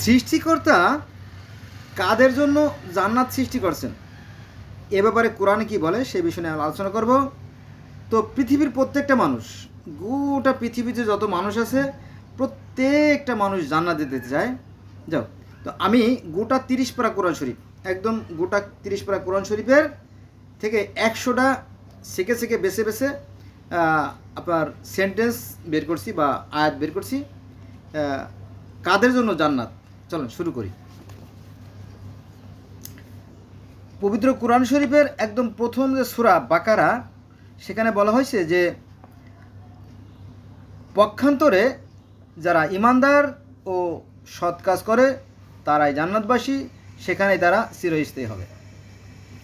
সৃষ্টিকর্তা কাদের জন্য জান্নাত সৃষ্টি করছেন এ ব্যাপারে কোরআনে কি বলে সে বিষয়ে নিয়ে আলোচনা করব। তো পৃথিবীর প্রত্যেকটা মানুষ, গোটা পৃথিবীতে যত মানুষ আছে প্রত্যেকটা মানুষ জান্নাত যেতে চায়। যাও, তো আমি গোটা 30 পারা কোরআন শরীফ, একদম গোটা 30 পারা কোরআন শরীফের থেকে 100টা সেকে সেকে বেছে বেছে আপনার সেন্টেন্স বের করছি বা আয়াত বের করছি কাদের জন্য জান্নাত। চলুন শুরু করি। পবিত্র কোরআন শরীফের একদম প্রথম যে সূরা বাকারা, সেখানে বলা হয়েছে যে পক্ষান্তরে যারা ইমানদার ও সৎ কাজ করে তারাই জান্নাতবাসী, সেখানেই তারা চিরস্থায়ী হবে।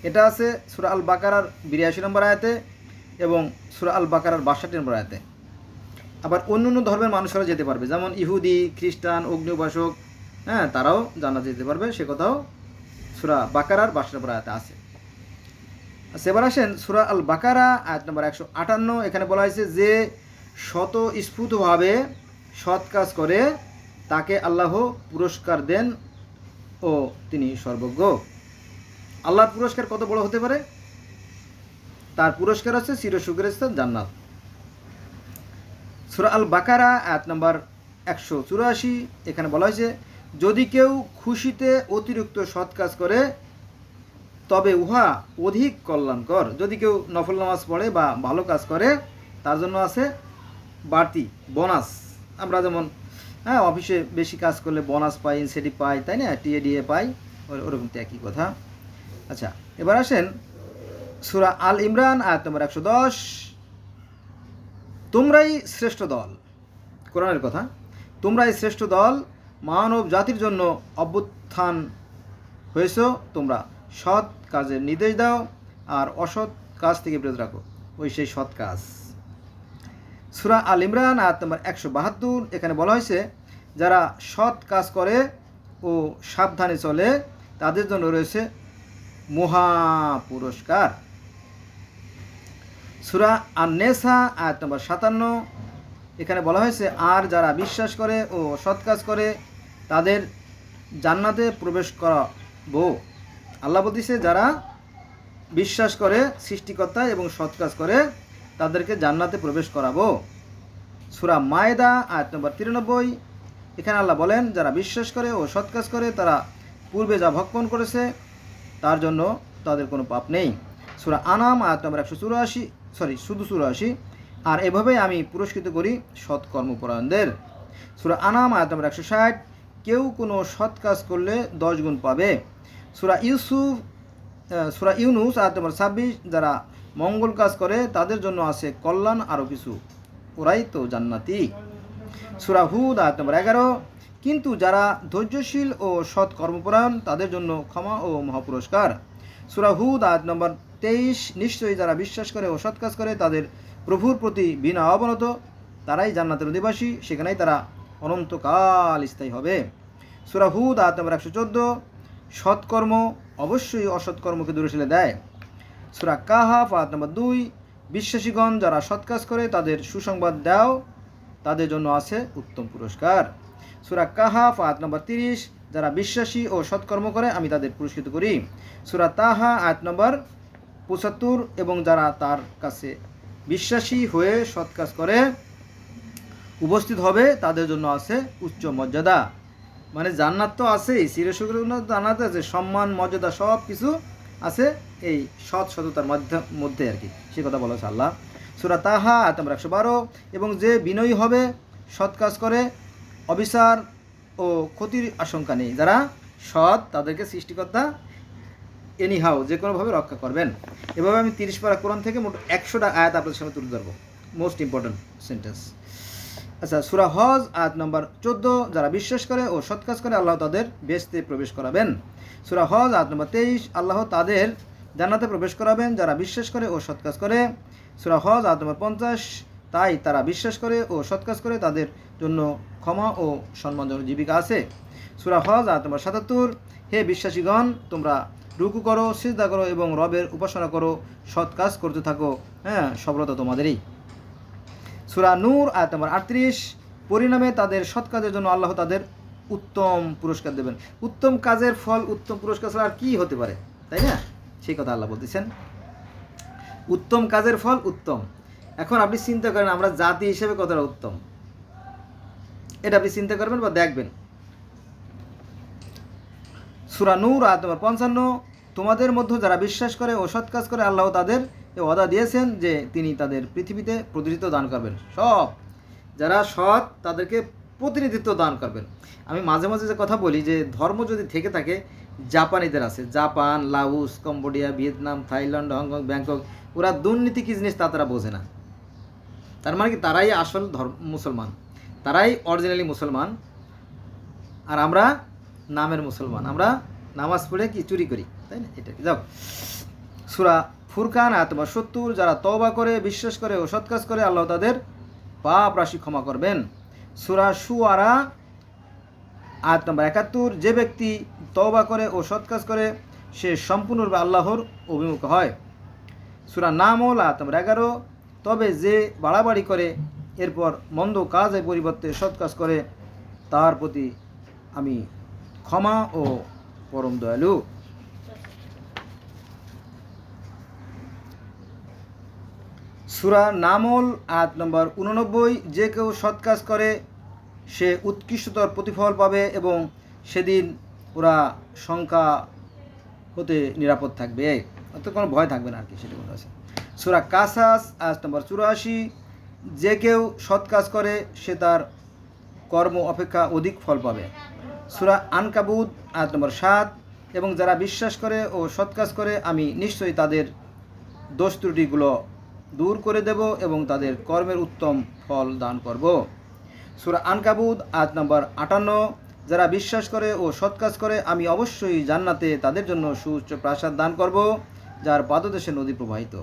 এটা আছে সূরা আল বাকারার 82 নম্বর আয়াতে এবং সূরা আল বাকারার 62 নম্বর আয়াতে। আবার অন্য অন্য ধর্মের মানুষরা যেতে পারবে, যেমন ইহুদি, খ্রিস্টান, অগ্নি উপাসক, হ্যাঁ, তারাও জান্নাতে যেতে পারবে, সে কথাও সূরা বাকারার 62 নম্বর আয়াতে আছে। এবার আসেন সূরা আল বাকারা আয়াত নম্বর 158। এখানে বলা হয়েছে যে স্বতঃস্ফূর্তভাবে সৎ কাজ করে তাকে আল্লাহ পুরস্কার দেন ও তিনি সর্বজ্ঞ। আল্লাহর পুরস্কার কত বড় হতে পারে? তার পুরস্কার হচ্ছে চিরসুখের স্থান জান্নাত। সূরা আল বাকারা আয়াত নম্বর 184, এখানে বলা হয়েছে যদি কেউ খুশিতে অতিরিক্ত সৎ কাজ করে তবে উহা অধিক কল্যাণকর। যদি কেউ নফল নামাজ পড়ে বা ভালো কাজ করে তার জন্য আছে বাড়তি বোনাস। আমরা যেমন অফিসে বেশি কাজ করলে বোনাস পাই, ইনসেন্টিভ পাই, তাই না, টিএডিএ পাই, ওরকম তো একই কথা। আচ্ছা, এবার আসেন সূরা আল ইমরান আয়াত নম্বর 110। তোমরাই শ্রেষ্ঠ দল, কোরআনের কথা, তোমরাই শ্রেষ্ঠ দল, মানব জাতির জন্য অভ্যুত্থান হয়েছ, তোমরা সৎ কাজের নির্দেশ দাও আর অসৎ কাজ থেকে বিরত রাখো, ওই সেই সৎ কাজ। সূরা আল ইমরান আয়াত নম্বর 172, এখানে বলা হয়েছে যারা সৎ কাজ করে ও সাবধানে চলে তাদের জন্য রয়েছে মহা পুরস্কার। সূরা আন-নেসা আয়াত নম্বর 57, এখানে বলা হয়েছে আর যারা বিশ্বাস করে ও সৎ কাজ করে তাদের জান্নাতে প্রবেশ করাবো। আল্লাহ বলতেছে যারা বিশ্বাস করে সৃষ্টিকর্তা এবং সৎ কাজ করে তাদেরকে জান্নাতে প্রবেশ করাবো। সূরা মায়েদা আয়াত নম্বর 93, এখানে আল্লাহ বলেন যারা বিশ্বাস করে ও সৎ কাজ করে তারা পূর্বে যা ভক্ষণ করেছে তার জন্য তাদের কোনো পাপ নেই। সূরা আনাম আয়াত নম্বর 184, আর এভাবেই আমি পুরস্কৃত করি সৎ কর্মপরায়ণদের। সূরা আনাম আয়াত নম্বর 160, কেউ কোনো সৎ কাজ করলে 10 গুণ পাবে। সূরা ইউনুস আয়াত নম্বর 26, যারা মঙ্গল কাজ করে তাদের জন্য আছে কল্যাণ আরও কিছু, ওরাই তো জান্নাতি। সূরা হুদ আয়াত নম্বর 11, কিন্তু যারা ধৈর্যশীল ও সৎ কর্মপরায়ণ তাদের জন্য ক্ষমা ও মহাপুরস্কার। সূরা হুদ আয়াত নম্বর 23, নিশ্চয়ই যারা বিশ্বাস করে ও সৎ কাজ করে তাদের প্রভুর প্রতি বিনা অবনত তারাই জান্নাতের অধিবাসী, সেখানেই তারা অনন্তকাল স্থায়ী হবে। সূরা হুদ আয়াত নম্বর 114, সৎকর্ম অবশ্যই অসৎকর্মকে দূরে ঠেলে দেয়। সূরা কাহাফ আয়াত নম্বর 2, বিশ্বাসীগণ যারা সৎ কাজ করে তাদের সুসংবাদ দাও, তাদের জন্য আছে উত্তম পুরস্কার। সূরা কাহাফ আয়াত নম্বর 30, যারা বিশ্বাসী ও সৎকর্ম করে আমি তাদের পুরস্কৃত করি। সূরা তাহা আয়াত নম্বর 75, এবং যারা তার কাছে বিশ্বাসী হয়ে সৎ কাজ করে উপস্থিত হবে তাদের জন্য আছে উচ্চ মর্যাদা। মানে জান্নাত তো আছেই, চিরসুখের জান্নাত আছে, সম্মান মর্যাদা সব কিছু আছে এই সততার মধ্যে আর কি, সে কথা বলা হচ্ছে আল্লাহ। সূরা তাহা আয়াত নম্বর 112, এবং যে বিনয়ী হবে সৎ কাজ করে অবিচার ও ক্ষতির আশঙ্কা নেই। যারা সৎ তাদেরকে সৃষ্টিকর্তা এনিহাও যে কোনোভাবে রক্ষা করবেন। এভাবে আমি 30 পারা কোরআন থেকে মোট 100টা আয়াত আপনাদের সামনে তুলে ধরবো, মোস্ট ইম্পর্টেন্ট সেন্টেন্স। আচ্ছা, সূরা হজ আয়াত নম্বর 14, যারা বিশ্বাস করে ও সৎ কাজ করে আল্লাহ তাদের বেহেশতে প্রবেশ করাবেন। সূরা হজ আয়াত নম্বর 23, আল্লাহ তাদের জান্নাতে প্রবেশ করাবেন যারা বিশ্বাস করে ও সৎ কাজ করে। সূরা হজ আয়াত নম্বর 50, তাই তারা বিশ্বাস করে ও সৎ কাজ করে তাদের জন্য ক্ষমা ও সম্মানজনক জীবিকা আছে। সূরা হজ আয়াত নম্বর 77, হে বিশ্বাসীগণ তোমরা রুকু করো, সিজদা করো এবং রবের উপাসনা করো, সৎ কাজ করতে থাকো, সফলতা তোমাদেরই। সূরা নূর আয়াত নম্বর 38, পরিণামে তাদের সৎ কাজের জন্য আল্লাহ তাদের উত্তম পুরস্কার দেবেন। উত্তম কাজের ফল উত্তম পুরস্কার ছাড়া আর কী হতে পারে, তাই না? সেই কথা আল্লাহ বলতেছেন, উত্তম কাজের ফল উত্তম। এখন আপনি চিন্তা করেন আমরা জাতি হিসেবে কতটা উত্তম, এটা আপনি চিন্তা করবেন বা দেখবেন। সূরা নূর আয়াত নম্বর 55, তোমাদের মধ্যে যারা বিশ্বাস করে ও সৎ কাজ করে আল্লাহ তাদের ওয়াদা দিয়েছেন যে তিনি তাদের পৃথিবীতে প্রতিনিধিত্ব দান করবেন। সব যারা সৎ তাদেরকে প্রতিনিধিত্ব দান করবেন। আমি মাঝে মাঝে যে কথা বলি যে ধর্ম যদি থেকে থাকে, জাপানিদের আছে, Japan, Laos, Cambodia, Vietnam, Thailand, Hong Kong, Bangkok, ওরা দুর্নীতি কী জিনিস তা তারা বোঝে না। তার মানে কি তারাই আসল মুসলমান, তারাই অরিজিনালি মুসলমান, আর আমরা নামের মুসলমান, আমরা নামাজ পড়ে কি চুরি করি, তাই না? এটা যাও সূরা ফুরকান আয়াত নম্বর 70, যারা তওবা করে বিশ্বাস করে ও সৎ কাজ করে আল্লাহ তাদের পাপ রাশি ক্ষমা করবেন। সূরা শুআরা আয়াত নম্বর 71, যে ব্যক্তি তওবা করে ও সৎ কাজ করে সে সম্পূর্ণরূপে আল্লাহর অভিমুখ হয়। সূরা নামল আয়াত নম্বর 11, তবে যে বাড়াবাড়ি করে এরপর মন্দ কাজের পরিবর্তে সৎ কাজ করে তার প্রতি আমি ক্ষমা ও পরম দয়ালু। সূরা নামল আয়াত নম্বর 89, যে কেউ সৎ কাজ করে সে উৎকৃষ্টতর প্রতিফল পাবে এবং সেদিন ওরা সংখ্যা হতে নিরাপদ থাকবে, অর্থাৎ কোনো ভয় থাকবে না আর কি, সেটা বলা আছে। সূরা কাসাস আয়াত নম্বর 84, যে কেউ সৎ কাজ করে সে তার কর্ম অপেক্ষা অধিক ফল পাবে। সূরা আনকাবুত আয়াত নম্বর 7, এবং যারা বিশ্বাস করে ও সৎ কাজ করে আমি নিশ্চয়ই তাদের দোষ ত্রুটিগুলো দূর করে দেব এবং তাদের কর্মের উত্তম ফল দান করব। সূরা আনকাবুত আয়াত নম্বর 58, যারা বিশ্বাস করে ও সৎ কাজ করে আমি অবশ্যই জান্নাতে তাদের জন্য সুউচ্চ প্রাসাদ দান করব যার পাদদেশে নদী প্রবাহিত।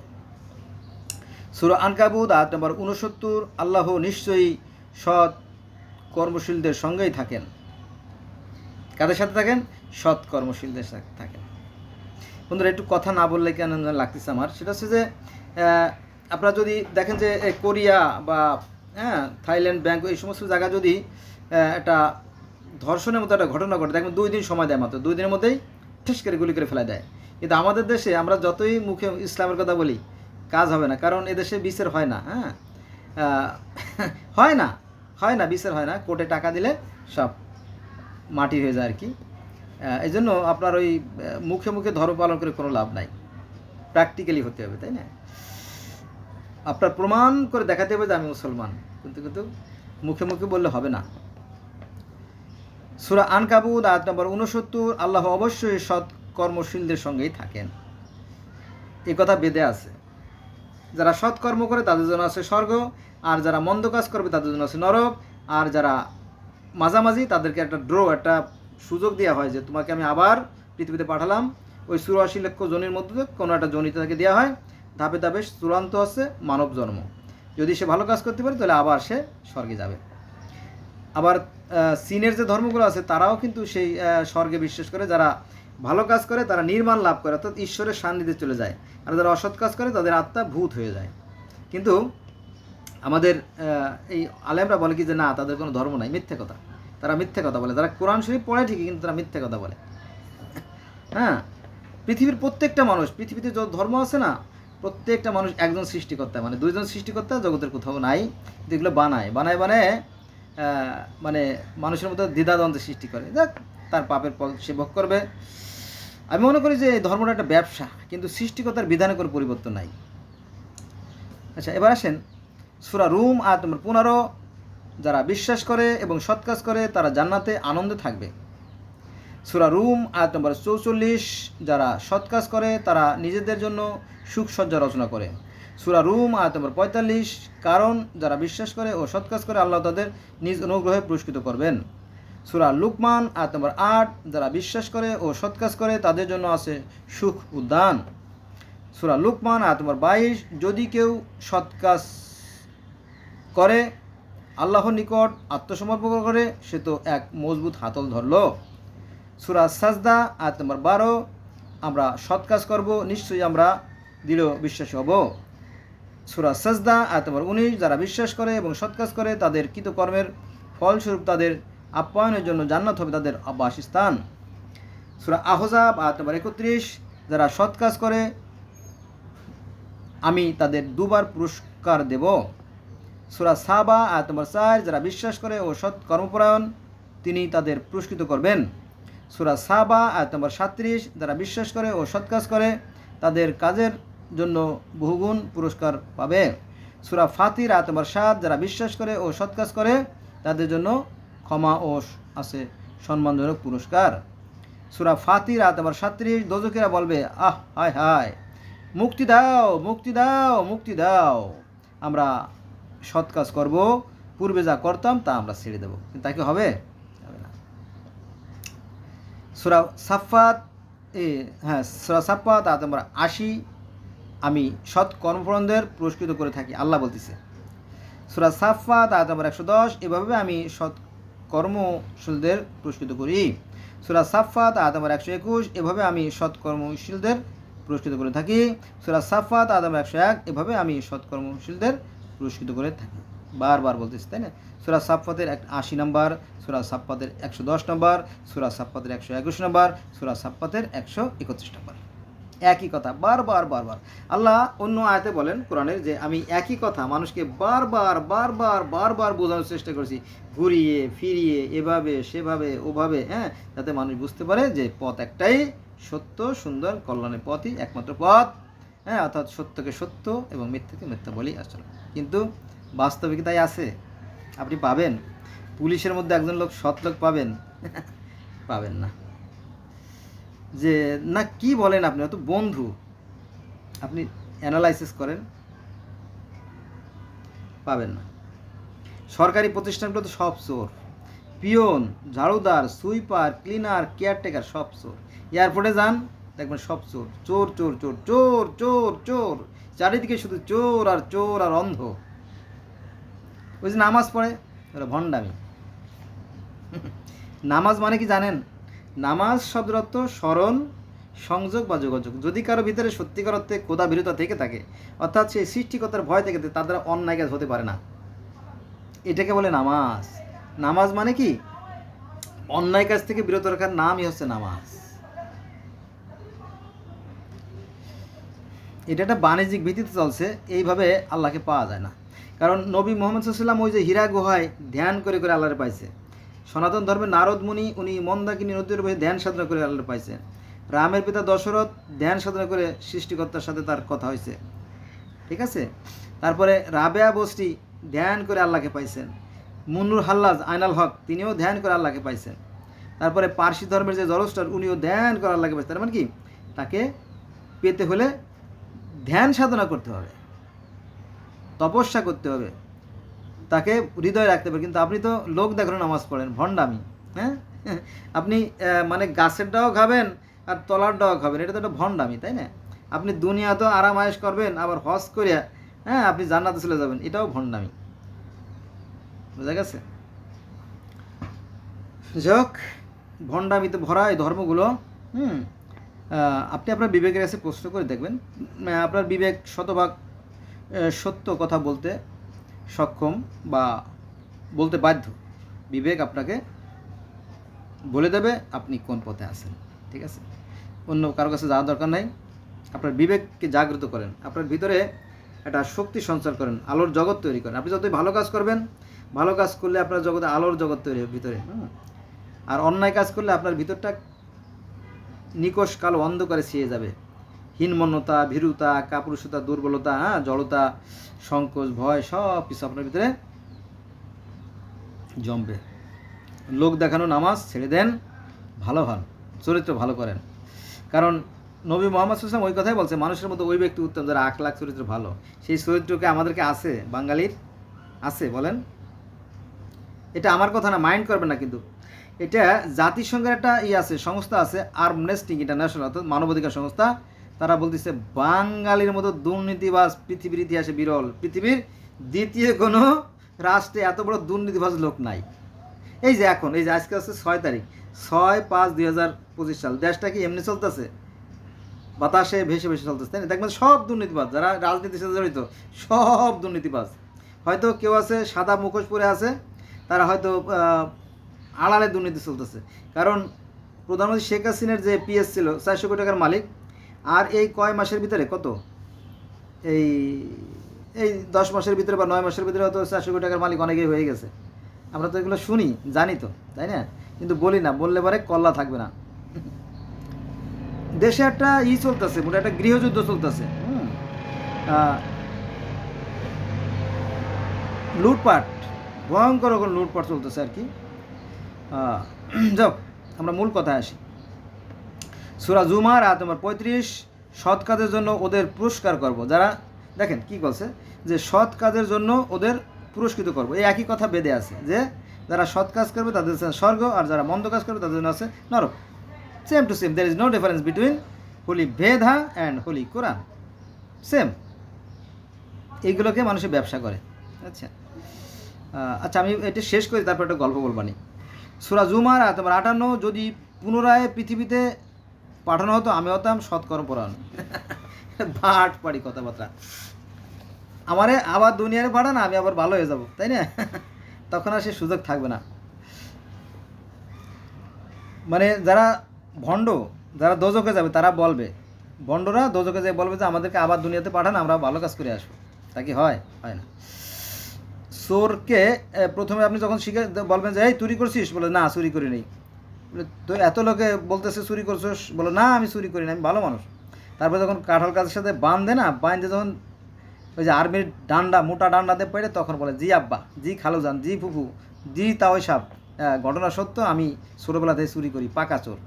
সূরা আনকাবুত আয়াত নম্বর 69, আল্লাহ নিশ্চয়ই সৎ কর্মশীলদের সঙ্গেই থাকেন। কাদের সাথে থাকেন? সৎ কর্মশীলদের সাথে থাকেন। বন্ধুরা একটু কথা না বললে কেন লাগতেছে আমার, সেটা হচ্ছে যে আপনারা যদি দেখেন যে কোরিয়া বা থাইল্যান্ড, ব্যাংক, এই সমস্ত জায়গা যদি একটা ধর্ষণের মতো একটা ঘটনা ঘটে, দেখবেন 2 দিন সময় দেয়, মাত্র 2 দিনের মধ্যেই ঠেস করে গুলি করে ফেলা দেয়। কিন্তু আমাদের দেশে আমরা যতই মুখে ইসলামের কথা বলি কাজ হবে না, কারণ এদেশে বিচার হয় না। হয় না বিচার হয় না, কোর্টে টাকা দিলে সব মাটি হয়ে যায় আর কি। এই জন্য আপনার ওই মুখে মুখে ধর্ম পালন করে কোনো লাভ নাই, প্র্যাকটিক্যালি হতে হবে, তাই না? আপনার প্রমাণ করে দেখাতে হবে যে আমি মুসলমান, কিন্তু মুখে মুখে বললে হবে না। সূরা আনকাবুত আয়াত নম্বর 69, আল্লাহ অবশ্যই সৎ কর্মশীলদের সঙ্গেই থাকেন। এই কথা বেদে আছে। যারা সৎ কর্ম করে তাদের জন্য আছে স্বর্গ, আর যারা মন্দ কাজ করবে তাদের জন্য আছে নরক। আর যারা মাঝামাঝি তাদেরকে একটা একটা সুযোগ দেওয়া হয় যে তোমাকে আমি আবার পৃথিবীতে পাঠালাম, ওই 84 লক্ষ জনের মধ্যে কোনো একটা জনিতে তাকে দেওয়া হয়, ধাপে ধাপে চূড়ান্ত আছে মানব জন্ম। যদি সে ভালো কাজ করতে পারে তাহলে আবার সে স্বর্গে যাবে। আবার চীনের যে ধর্মগুলো আছে তারাও কিন্তু সেই স্বর্গে বিশ্বাস করে। যারা ভালো কাজ করে তারা নির্মাণ লাভ করে, অর্থাৎ ঈশ্বরের সান্নিধ্যে চলে যায়, আর যারা অসৎ কাজ করে তাদের আত্মা ভূত হয়ে যায়। কিন্তু আমাদের এই আলেমরা বলে কি যে না, তাদের কোনো ধর্ম নাই, মিথ্যে কথা, তারা মিথ্যে কথা বলে। তারা কোরআন শরীফ পড়ে ঠিকই, কিন্তু তারা মিথ্যে কথা বলে। পৃথিবীর প্রত্যেকটা মানুষ, পৃথিবীতে যত ধর্ম আছে না, প্রত্যেকটা মানুষ একজন সৃষ্টিকর্তা, মানে 2জন সৃষ্টিকর্তা জগতের কোথাও নাই। যেগুলো বানায় মানে মানুষের মধ্যে দ্বিধাদ্বন্দ্বের সৃষ্টি করে, যাক তার পাপের ফল সে ভোগ করবে। আমি মনে করি যে এই ধর্মটা একটা ব্যবসা, কিন্তু সৃষ্টিকর্তার বিধানে কোনো পরিবর্তন নাই। আচ্ছা, এবার আসেন সূরা রুম আয়াত নম্বর 15, যারা বিশ্বাস করে এবং সৎ কাজ করে তারা জান্নাতে আনন্দে থাকবে। সূরা রুম আয়াত নম্বর 44, যারা সৎ কাজ করে তারা নিজেদের জন্য সুখসজ্জা রচনা করে। সূরা রুম আয়াত নম্বর 45, কারণ যারা বিশ্বাস করে ও সৎ কাজ করে আল্লাহ তাদের নিজ অনুগ্রহে পুরস্কৃত করবেন। সূরা লুকমান আয়াত নম্বর 8, যারা বিশ্বাস করে ও সৎ কাজ করে তাদের জন্য আছে সুখ উদ্যান। সূরা লুকমান আয়াত নম্বর 22, যদি কেউ সৎ কাজ করে আল্লাহর নিকট আত্মসমর্পণ করে সে তো এক মজবুত হাতল ধরল। সূরা সাজদা আয়াত নম্বর 12, আমরা সৎ কাজ করব, নিশ্চয়ই আমরা দৃঢ় বিশ্বাসী হব। সূরা সাজদা আয়াত নম্বর 19, যারা বিশ্বাস করে এবং সৎ কাজ করে তাদের কৃতকর্মের ফলস্বরূপ তাদের আপ্যায়নের জন্য জান্নাত হবে তাদের বাসস্থান। সূরা আহজাব আয়াত নম্বর 31, যারা সৎ কাজ করে আমি তাদের দুবার পুরস্কার দেব। সূরা সাবা আয়াত নম্বর 4, যারা বিশ্বাস করে ও সৎ কর্মপরায়ণ তিনি তাদের পুরস্কৃত করবেন। সূরা সাবা আয়াত নম্বর 37, যারা বিশ্বাস করে ও সৎ কাজ করে তাদের কাজের জন্য বহুগুণ পুরস্কার পাবে। সূরা ফাতির আয়াত নম্বর 7, যারা বিশ্বাস করে ও সৎ কাজ করে তাদের জন্য ক্ষমা ও আছে সম্মানজনক পুরস্কার। সূরা ফাতির আয়াত নম্বর 37, দোজখীরা বলবে আহ হায় হায়, মুক্তি দাও মুক্তি দাও মুক্তি দাও, আমরা সৎ কাজ করব, পূর্বে যা করতাম তা আমরা ছেড়ে দেব। কিন্তু তা কি হবে? হবে না। সূরা সাফফাত সূরা সাফফাত আয়াত নম্বর 80, আমি সৎ কর্মপরায়ণদের পুরস্কৃত করে থাকি, আল্লাহ বলতেছে। সূরা সাফফাত আয়াত নম্বর 110, এভাবে আমি সৎ কর্মশীলদের পুরস্কৃত করি। সূরা সাফফাত আয়াত নম্বর 121, এভাবে আমি সৎ কর্মশীলদের পুরস্কৃত করে থাকি। সূরা সাফফাত আয়াত নম্বর 101, এভাবে আমি সৎ কর্মশীলদের পুরস্কৃত করে থাকি। বারবার বলতেছি, তাই না? সূরা সাফফাতের 80 নম্বর, সূরা সাফফাতের 110 নম্বর, সূরা সাফফাতের 121 নম্বর, সূরা সাফফাতের 131 নম্বর। একই কথা বারবার বারবার আল্লাহ অন্য আয়াতে বলেন কোরআনের যে আমি একই কথা মানুষকে বারবার বারবার বারবার বোঝানোর চেষ্টা করেছি, ঘুরিয়ে ফিরিয়ে, এভাবে সেভাবে ওভাবে, যাতে মানুষ বুঝতে পারে যে পথ একটাই, সত্য সুন্দর কল্যাণের পথই একমাত্র পথ, অর্থাৎ সত্যকে সত্য এবং মিথ্যাকে মিথ্যা বলেই আসলে। কিন্তু বাস্তবিক তাই আছে? আপনি পাবেন পুলিশের মধ্যে একজন লোক সৎ লোক পাবেন? পাবেন না। যে না কি বলেন আপনি, অত বন্ধু, আপনি অ্যানালাইসিস করেন, পাবেন না। সরকারি প্রতিষ্ঠানগুলো তো সব চোর, পিয়ন, ঝাড়ুদার, সুইপার, ক্লিনার, কেয়ারটেকার সব চোর। এয়ারপোর্টে যান দেখবেন সব চোর, চোর চোর চোর চোর চোর চোর, চারিদিকে শুধু চোর আর চোর আর অন্ধ। ওই যে নামাজ পড়ে ওরা ভণ্ডামি। নামাজ মানে কি জানেন? নামাজ শব্দের অর্থ স্মরণ, সংযোগ বা যোগাযোগ। যদি কারো ভিতরে সত্যিকার অর্থে খোদা বিরতা থেকে থাকে, অর্থাৎ সেই সৃষ্টিকর্তার ভয় থেকে তার দ্বারা অন্যায় কাজ হতে পারে না, এটাকে বলে নামাজ। নামাজ মানে কি? অন্যায় কাজ থেকে বিরত রাখার নামই হচ্ছে নামাজ। এটা একটা বাণিজ্যিক ভিত্তিতে চলছে, এইভাবে আল্লাহকে পাওয়া যায় না। কারণ নবী মুহাম্মদ সাল্লাল্লাহু আলাইহি ওয়াসাল্লাম ওই যে হীরা গুহায় ধ্যান করে করে আল্লাহরে পাইছে। সনাতন ধর্মের নারদ মুনি, উনি মন্দাকিনী নদীর উপরে ধ্যান সাধনা করে আল্লাহরে পাইছে। রামের পিতা দশরথ ধ্যান সাধনা করে সৃষ্টিকর্তার সাথে তার কথা হয়েছে, ঠিক আছে? তারপরে রাবেয়া বস্তি ধ্যান করে আল্লাহকে পাইছেন। মুন্নুর হাল্লাজ আইনাল হক তিনিও ধ্যান করে আল্লাহকে পাইছেন। তারপরে পার্সি ধর্মের যে জরস্টার উনিও ধ্যান করে আল্লাহকে পাইছেন। তার মানে কি? তাকে পেতে হলে ধ্যান সাধনা করতে হবে, তপস্যা করতে হবে, তাকে হৃদয়ে রাখতে হবে। কিন্তু আপনি তো লোক দেখানো নামাজ পড়েন, ভণ্ডামি। আপনি মানে গাছের ডাও খাবেন আর তলার ডাও খাবেন, এটা তো একটা ভণ্ডামি, তাই না? আপনি দুনিয়া তো আরাম আয়েশ করবেন, আবার হজ করিয়া আপনি জান্নাতে চলে যাবেন, এটাও ভণ্ডামি। বুঝা গেছে? যাক, ভণ্ডামিতে ভরা এই ধর্মগুলো, আপনি আপনার বিবেকের কাছে প্রশ্ন করে দেখবেন। আপনার বিবেক শতভাগ সত্য কথা বলতে সক্ষম বা বলতে বাধ্য। বিবেক আপনাকে বলে দেবে আপনি কোন পথে আছেন, ঠিক আছে? অন্য কারো কাছে যাওয়ার দরকার নাই। আপনার বিবেককে জাগ্রত করেন, আপনার ভিতরে একটা শক্তি সঞ্চার করেন, আলোর জগৎ তৈরি করেন। আপনি যতই ভালো কাজ করবেন, ভালো কাজ করলে আপনার জগতে আলোর জগৎ তৈরি হবে ভিতরে। আর অন্যায় কাজ করলে আপনার ভিতরটা নিকষ কালো অন্ধকারে ছেয়ে যাবে। হীনমন্যতা, ভীরুতা, কাপুরুষতা, দুর্বলতা, জড়তা, সংকোচ, ভয় সব কিছু আপনার ভিতরে জমবে। লোক দেখানো নামাজ ছেড়ে দেন, ভালো হন, চরিত্র ভালো করেন। কারণ নবী মুহাম্মদ সাল্লাল্লাহু আলাইহি ওয়াসাল্লাম ওই কথাই বলছে, মানুষের মধ্যে ওই ব্যক্তি উত্তম যারা আখলাক চরিত্র ভালো। সেই চরিত্রকে আমাদেরকে আছে, বাঙালির আছে, বলেন? এটা আমার কথা না, মাইন্ড করবেন না। কিন্তু এটা জাতিসংঘের একটা আছে, সংস্থা আছে, আমনেস্টি ইন্টারন্যাশনাল, অর্থাৎ মানবাধিকার সংস্থা। তারা বলতেছে বাঙালির মতো দুর্নীতিবাজ পৃথিবীর ইতিহাসে বিরল। পৃথিবীর দ্বিতীয় কোনো রাষ্ট্রে এত বড় দুর্নীতিবাজ লোক নাই। এই যে এখন, এই যে আজকে আছে 6 তারিখ, 6/5/2025 সাল, দেশটা কি এমনি চলতেছে? বাতাসে ভেসে ভেসে চলতেছে, তাই না? দেখবেন সব দুর্নীতিবাজ, যারা রাজনীতির সাথে জড়িত সব দুর্নীতিবাজ। হয়তো কেউ আছে সাদা মুখোশ পরে আছে, তারা হয়তো আড়ালে দুর্নীতি চলতেছে। কারণ প্রধানমন্ত্রী শেখ হাসিনার যে পিএস ছিল 400 কোটি টাকার মালিক, আর এই কয় মাসের ভিতরে কত, এই এই 10 মাসের ভিতরে বা 9 মাসের ভিতরে হয়তো 400 কোটি টাকার মালিক অনেকেই হয়ে গেছে। আমরা তো এগুলো শুনি, জানি তো, তাই না? কিন্তু বলি না, বললে পরে কল্লা থাকবে না। দেশে একটা চলতেছে, পুরো একটা গৃহযুদ্ধ চলতেছে। লুটপাট, ভয়ঙ্কর রকম লুটপাট চলতেছে আর কি। যাক, আমরা মূল কথায় আসি। সূরা জুমার আয়াত নম্বর 35, সৎ কাজের জন্য ওদের পুরস্কার করব। যারা দেখেন কি বলছে, যে সৎ কাজের জন্য ওদের পুরস্কৃত করব। এই একই কথা বেদে আছে, যে যারা সৎ কাজ করবে তাদের জন্য স্বর্গ, আর যারা মন্দ কাজ করবে তাদের জন্য আছে নরক। Same to same, there is no difference between holy Veda and Holi Quran, same. এইগুলোকে মানুষের ব্যবসা করে। আচ্ছা আচ্ছা, আমি এটা শেষ করি, তারপর একটা গল্প বলবানি। সূরা জুমার আয়াত নম্বর 58, যদি পুনরায় পৃথিবীতে পাঠানো হতো আমি হতাম সৎকর্মপরায়ণ। বাট পাড়ি কথাবার্তা, আমারে আবার দুনিয়ারে পাঠান, আমি আবার ভালো হয়ে যাব, তাই না? তখন আর সে সুযোগ থাকবে না। মানে যারা ভণ্ড, যারা দোজকে যাবে, তারা বলবে, ভণ্ডরা দোজকে যেয়ে বলবে যে আমাদেরকে আবার দুনিয়াতে পাঠান, আমরা ভালো কাজ করে আসবো। তা কি হয়? হয় না। চোরকে প্রথমে আপনি যখন শিখে বলবেন যে এই চুরি করছিস, বলে না চুরি করি নেই। তো এত লোকে বলতেছে চুরি করছিস, বলে না আমি চুরি করি না, আমি ভালো মানুষ। তারপরে যখন কাঁঠাল গাছের সাথে বাঁধে না, বাঁধে যখন ওই যে আর্মির ডান্ডা, মোটা ডান্ডা দিয়ে পড়ে, তখন বলে জি আব্বা, জি খালুজান, জি ফুফু, জি তাওই সাপ, ঘটনা সত্য, আমি ছোটোবেলা থেকে চুরি করি, পাকা চোর।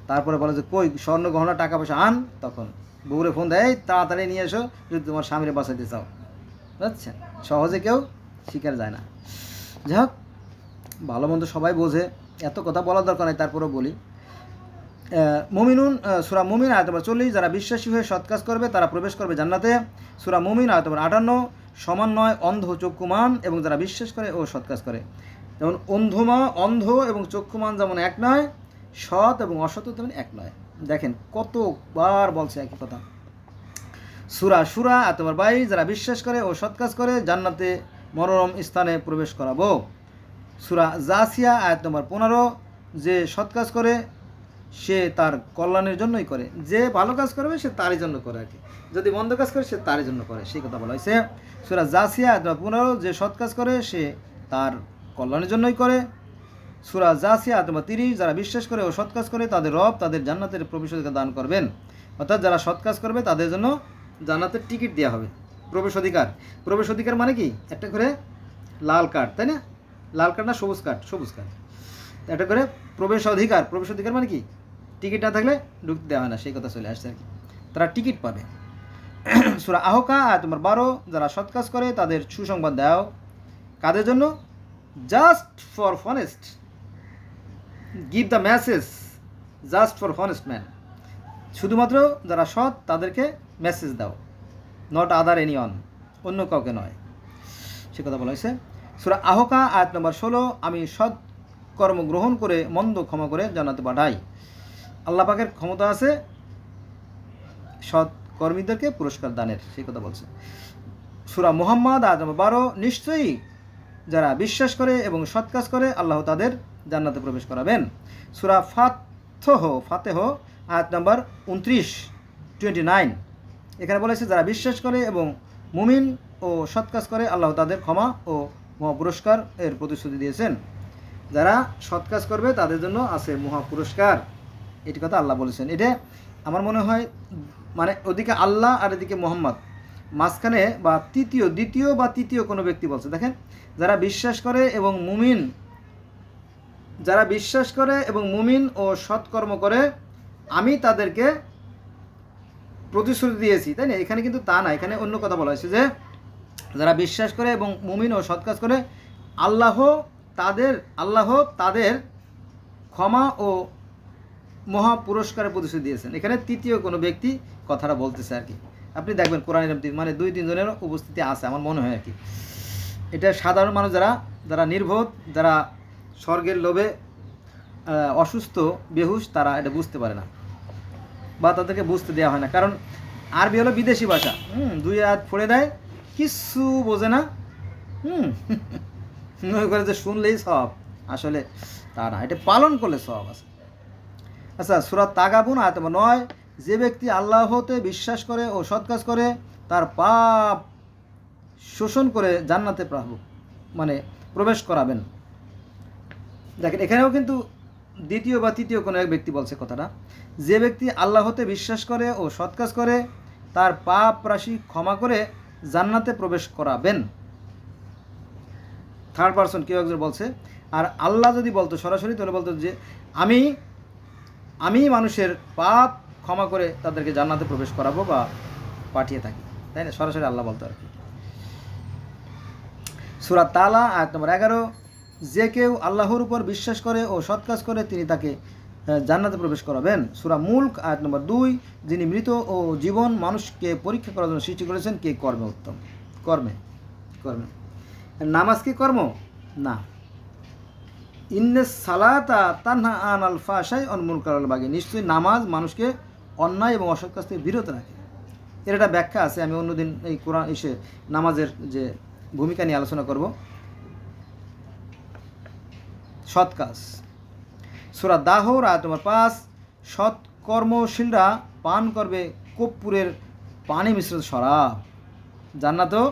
তারপরে বলে যে কই স্বর্ণ গহনা টাকা পয়সা আন, তখন বউরে ফোন দেয় তাড়াতাড়ি নিয়ে এসো যদি তোমার স্বামীরে বাঁচাইতে চাও। বুঝছেন, সহজে কেউ শিকার যায় না। যাই হোক, ভালো মন্দ সবাই বোঝে, এত কথা বলার দরকার নেই, তারপরেও বলি। মুমিনুন, সূরা মুমিন আয়াত নম্বর 40, যারা বিশ্বাসী হয়ে সৎ কাজ করবে তারা প্রবেশ করবে জান্নাতে। সূরা মুমিন আয়াত নম্বর 58, সমান নয় অন্ধ চক্ষুমান এবং যারা বিশ্বাস করে ও সৎ কাজ করে। যেমন অন্ধ এবং চক্ষুমান যেমন এক নয়, সৎ এবং অসৎ তেমন এক নয়। দেখেন কতবার বলছে একই কথা। সূরা শুরা আয়াত নম্বর 22, যারা বিশ্বাস করে ও সৎ কাজ করে জান্নাতে মনোরম স্থানে প্রবেশ করাবো। সূরা জাসিয়া আয়াত নম্বর 15, যে সৎ কাজ করে সে তার কল্যাণের জন্যই করে, যে ভালো কাজ করবে সে তারই জন্য করে আর কি, যদি মন্দ কাজ করে সে তারই জন্য করে, সেই কথা বলা হয়েছে। সূরা জাসিয়া আয়াত নম্বর 15, যে সৎ কাজ করে সে তার কল্যাণের জন্যই করে। সূরা জাসিয়া আয়াত নম্বর 30, যারা বিশ্বাস করে ও সৎ কাজ করে তাদের রব তাদের জান্নাতের প্রবেশাধিকার দান করবেন। অর্থাৎ যারা সৎ কাজ করবে তাদের জন্য জান্নাতের টিকিট দেওয়া হবে, প্রবেশ অধিকার মানে কি, একটা করে লাল কার্ড, তাই না? লাল কার্ড না সবুজ কার্ড, সবুজ কার্ড, একটা করে প্রবেশ অধিকার মানে কি, টিকিট না থাকলে ঢুকতে দেওয়া হয় না, সেই কথা চলে আসছে আর কি। তারা টিকিট পাবে। সূরা আহকা আয়াত নম্বর 12, যারা সৎ কাজ করে তাদের সুসংবাদ দাও। কাদের জন্য? Just for honest, give the message just for honest man, শুধুমাত্র যারা সৎ তাদেরকে মেসেজ দাও, নট আদার এনিওয়ান, অন্য কাউকে নয়, সে কথা বলা হয়েছে। সূরা আহকা আয়াত নম্বর 16, আমি সৎ কর্ম গ্রহণ করে মন্দ ক্ষমা করে জান্নাতে পাঠাই। আল্লাহ পাকের ক্ষমতা আছে সৎ কর্মীদেরকে পুরস্কার দানের, সেই কথা বলছে। সূরা মুহাম্মদ আয়াত নম্বর 12, নিশ্চয়ই যারা বিশ্বাস করে এবং সৎ কাজ করে আল্লাহ তাদের জান্নাতে প্রবেশ করাবেন। সূরা ফাতেহ আয়াত নম্বর 29, এখানে বলেছে যারা বিশ্বাস করে এবং মুমিন ও সৎ কাজ করে আল্লাহ তাদের ক্ষমা ও মহাপুরস্কার এর প্রতিশ্রুতি দিয়েছেন। যারা সৎ কাজ করবে তাদের জন্য আছে মহাপুরস্কার, এটি কথা আল্লাহ বলেছেন। এটা আমার মনে হয় মানে ওদিকে আল্লাহ আর এদিকে মোহাম্মদ, মাঝখানে বা দ্বিতীয় বা তৃতীয় কোনো ব্যক্তি বলছে। দেখেন, যারা বিশ্বাস করে এবং মুমিন ও সৎকর্ম করে আমি তাদেরকে প্রতিশ্রুতি দিয়েছি, তাই না? এখানে কিন্তু তা না, এখানে অন্য কথা বলা হয়েছে যে যারা বিশ্বাস করে এবং মুমিন ও সৎ কাজ করে আল্লাহ তাদের ক্ষমা ও মহা পুরস্কারের প্রতিশ্রুতি দিয়েছেন। এখানে তৃতীয় কোনো ব্যক্তি কথাটা বলতেছে আর কি। আপনি দেখবেন কোরআনের মানে 2-3 জনের উপস্থিতি আছে আমার মনে হয় আর কি। এটা সাধারণ মানুষ যারা নির্বোধ, যারা স্বর্গের লোভে অসুস্থ বেহুশ, তারা এটা বুঝতে পারে না বা তাদেরকে বুঝতে দেওয়া হয় না, কারণ আরবি হলো বিদেশি ভাষা। 2 হাত ফোড়ে দেয়, কিচ্ছু বোঝে না, করে যে শুনলেই সব, আসলে তা না, এটা পালন করলে সওয়াব আছে। আচ্ছা, সূরা তাগাবুন আয়াত নম্বর 9, যে ব্যক্তি আল্লাহতে বিশ্বাস করে ও সৎ কাজ করে তার পাপ শোষণ করে জান্নাতে মানে প্রবেশ করাবেন। দেখেন এখানেও কিন্তু দ্বিতীয় বা তৃতীয় কোনো এক ব্যক্তি বলছে কথাটা, যে ব্যক্তি আল্লাহতে বিশ্বাস করে ও সৎ কাজ করে তার পাপ রাশি ক্ষমা করে জান্নাতে প্রবেশ করাবেন। থার্ড পারসন কেউ একজন বলছে। আর আল্লাহ যদি বলতো সরাসরি, তাহলে বলতো যে আমি মানুষের পাপ ক্ষমা করে তাদেরকে জান্নাতে প্রবেশ করাবো বা পাঠিয়ে থাকি, তাই না? সরাসরি আল্লাহ বলতো আর কি। সূরা তালা আয়াত নম্বর 11, যে কেউ আল্লাহর উপর বিশ্বাস করে ও সৎ কাজ করে তিনি তাকে জান্নাতে প্রবেশ করাবেন। সূরা মুলক আয়াত নম্বর 2, যিনি মৃত ও জীবন মানুষকে পরীক্ষা করার জন্য সৃষ্টি করেছেন কে কর্মে উত্তম। কর্মে নামাজ কি কর্ম না। ইন্নাস সালাতা তানহা আনাল ফাহশাই ওয়াল মুনকারিল বাগি, নিশ্চয়ই নামাজ মানুষকে অন্যায় এবং অসৎ কাজ থেকে বিরত রাখে। এর একটা ব্যাখ্যা আছে, আমি অন্যদিন এই কোরআন এসে নামাজের যে ভূমিকা নিয়ে আলোচনা করব। সৎ কাজ, সূরা দাহর আয়াত নম্বর 5, সৎ কর্মশীলরা পান করবে কর্পূরের পানি মিশ্রিত শরাব, জান্নাতেও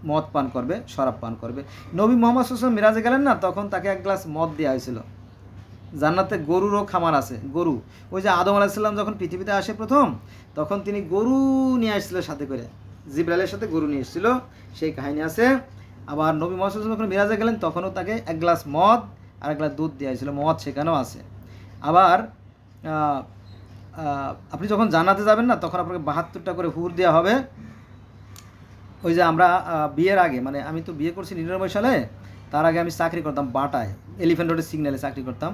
মদ পান করবে, শরাব পান করবে। নবী মুহাম্মদ সাল্লাল্লাহু আলাইহি ওয়াসাল্লাম মিরাজে গেলেন না, তখন তাকে এক গ্লাস মদ দেওয়া হয়েছিল। জান্নাতে গরুরও খামার আছে, গরু। ওই যে আদম আলাইহিস সালাম যখন পৃথিবীতে আসে প্রথম, তখন তিনি গরু নিয়ে আসছিল সাথে করে, জিবরাইলের সাথে গরু নিয়ে এসেছিল, সেই কাহিনী আছে। আবার নবী মুহাম্মদ সাল্লাল্লাহু আলাইহি ওয়াসাল্লাম যখন মিরাজে গেলেন, তখনও তাকে এক গ্লাস মদ আর এক গ্লাস দুধ দেওয়া হয়েছিল, মদ সেখানেও আছে। আবার আপনি যখন জান্নাতে যাবেন না, তখন আপনাকে 72টা করে হুর দেওয়া হবে। ওই যে আমরা বিয়ের আগে, মানে আমি তো বিয়ে করছি 99 সালে, তার আগে আমি চাকরি করতাম বাটায়, এলিফ্যান্ট রোডের সিগন্যালে চাকরি করতাম।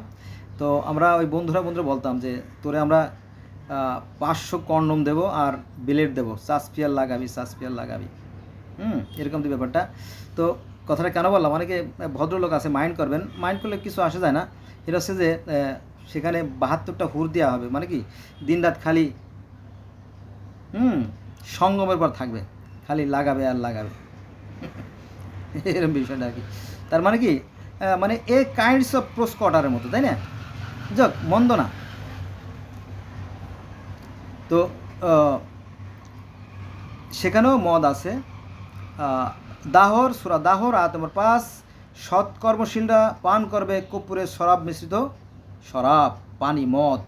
তো আমরা ওই বন্ধুরা বলতাম যে তোরে আমরা 500 কন্ডম দেবো আর বিলেট দেবো, সাসপিয়ার লাগাবি। এরকম তো ব্যাপারটা। তো কথাটা কেন বললাম, অনেকে ভদ্রলোক আছে, মাইন্ড করবেন, মাইন্ড করলে কিছু আসে যায় না। এটা হচ্ছে যে সেখানে 72টা হুর দেওয়া হবে, মানে কি দিন রাত খালি সঙ্গমের পর থাকবে, খালি লাগাবে আর লাগাবে, এরকম বিষয়টা আর কি। তার মানে কি, মানে এ কাইন্ডস অফ প্রোস্কটারের মতো, তাই না? যাক, মন্দ না। তো সেখানেও মদ আছে। দাহর, সূরা দাহর আয়াত নম্বর 5, সৎকর্মশীলরা পান করবে কর্পূরের শরাব মিশ্রিত শরাব, পানি, মদ।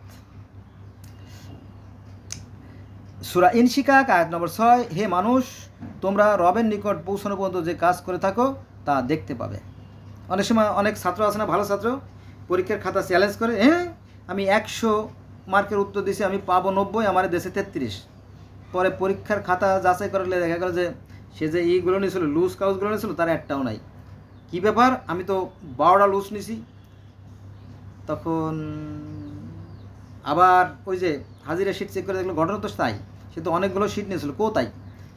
সূরা ইনশিকাক আয়াত নম্বর 6, হে মানুষ, তোমরা রবের নিকট পৌঁছানো পর্যন্ত যে কাজ করে থাকো তা দেখতে পাবে। অনেক সময় অনেক ছাত্র আছে না, ভালো ছাত্র, পরীক্ষার খাতা চ্যালেঞ্জ করে, আমি 100 মার্কের উত্তর দিয়েছি, আমি পাবো 90, আমার দেশে 33। পরে পরীক্ষার খাতা যাচাই করলে দেখা গেল যে সে যে এইগুলো নিয়েছিল, লুজ কাগজগুলো নিয়েছিল, তার একটাও নাই। কী ব্যাপার, আমি তো 12টা লুজ নিছি। তখন আবার ওই যে হাজিরা শিট চেক করে দেখলো ঘটনা তো তাই, সে তো অনেকগুলো শিট নিয়েছিল, কোথায়?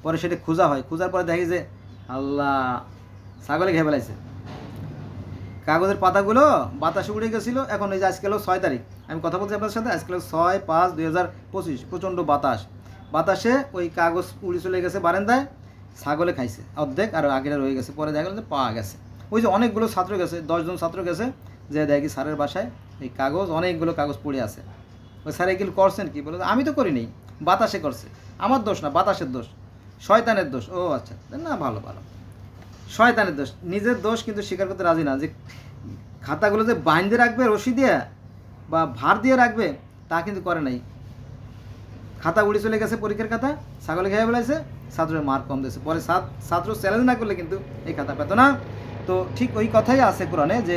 পরে সেটা খোঁজা হয়, খোঁজার পরে দেখি যে আল্লাহ, ছাগলে খেয়ে ফেলাইছে। কাগজের পাতাগুলো বাতাসে উড়ে গেছিলো। এখন এই যে আজকে হলো 6 তারিখ, আমি কথা বলছি আপনার সাথে, আজকে হলো 6/5/2025, প্রচণ্ড বাতাসে ওই কাগজ উড়ে চলে গেছে বারান্দায়, ছাগলে খাইছে অর্ধেক, আর আগেটা রয়ে গেছে। পরে দেখা গেল যে পাওয়া গেছে। ওই যে অনেকগুলো ছাত্র গেছে, 10 জন ছাত্র গেছে, যে দেখি স্যারের বাসায় এই কাগজ, অনেকগুলো কাগজ পড়ে আছে। ওই স্যার এগুলো করছেন কি? বলে আমি তো করিনি, বাতাসে করছে। আমার দোষ না, বাতাসের দোষ, শয়তানের দোষ। ও আচ্ছা, না, ভালো, শয়তানের দোষ, নিজের দোষ কিন্তু স্বীকার করতে রাজি না। যে খাতাগুলো যে বাইন্ধে রাখবে রশি দিয়ে বা ভার দিয়ে রাখবে, তা কিন্তু করে নাই। খাতা উড়ে চলে গেছে, পরীক্ষার খাতা, ছাগলে খেয়ে ফেলাইছে, ছাত্রের মার্ক কম দিয়েছে। পরে ছাত্র চ্যালেঞ্জ না করলে কিন্তু এই খাতা পেত না। তো ঠিক ওই কথাই আছে কোরআনে, যে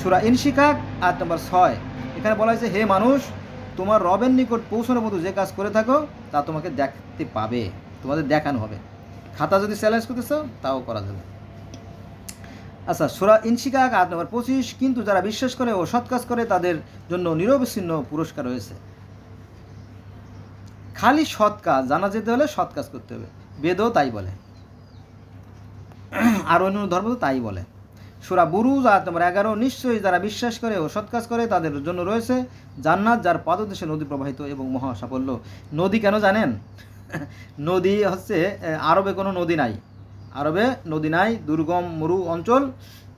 সূরা ইনশিকাক আয়াত নম্বর 6, এখানে বলা হয়েছে, হে মানুষ, তোমার রবের নিকট পৌঁছানোর মতো যে কাজ করে থাকো তা তোমাকে দেখতে পাবে, তোমাদের দেখানো হবে। খাতা যদি চ্যালেঞ্জ করতেছো, তাও করা যাবে। আচ্ছা, সূরা ইনশিকাক আয়াত নম্বর 25, কিন্তু যারা বিশ্বাস করে ও সৎ কাজ করে তাদের জন্য নিরবচ্ছিন্ন পুরস্কার রয়েছে। খালি সৎ কাজ জানা যেতে হলে সৎ কাজ করতে হবে, বেদও তাই বলে, আর অন্য ধর্ম তো তাই বলে। সূরা বুরুজ আয়াত নম্বর 11, নিশ্চয়ই যারা বিশ্বাস করে ও সৎ কাজ করে তাদের জন্য রয়েছে জান্নাত, যার পাদদেশে নদী প্রবাহিত এবং মহা সাফল্য। নদী কেন জানেন? নদী হচ্ছে, আরবে কোনো নদী নাই, দুর্গম মরু অঞ্চল,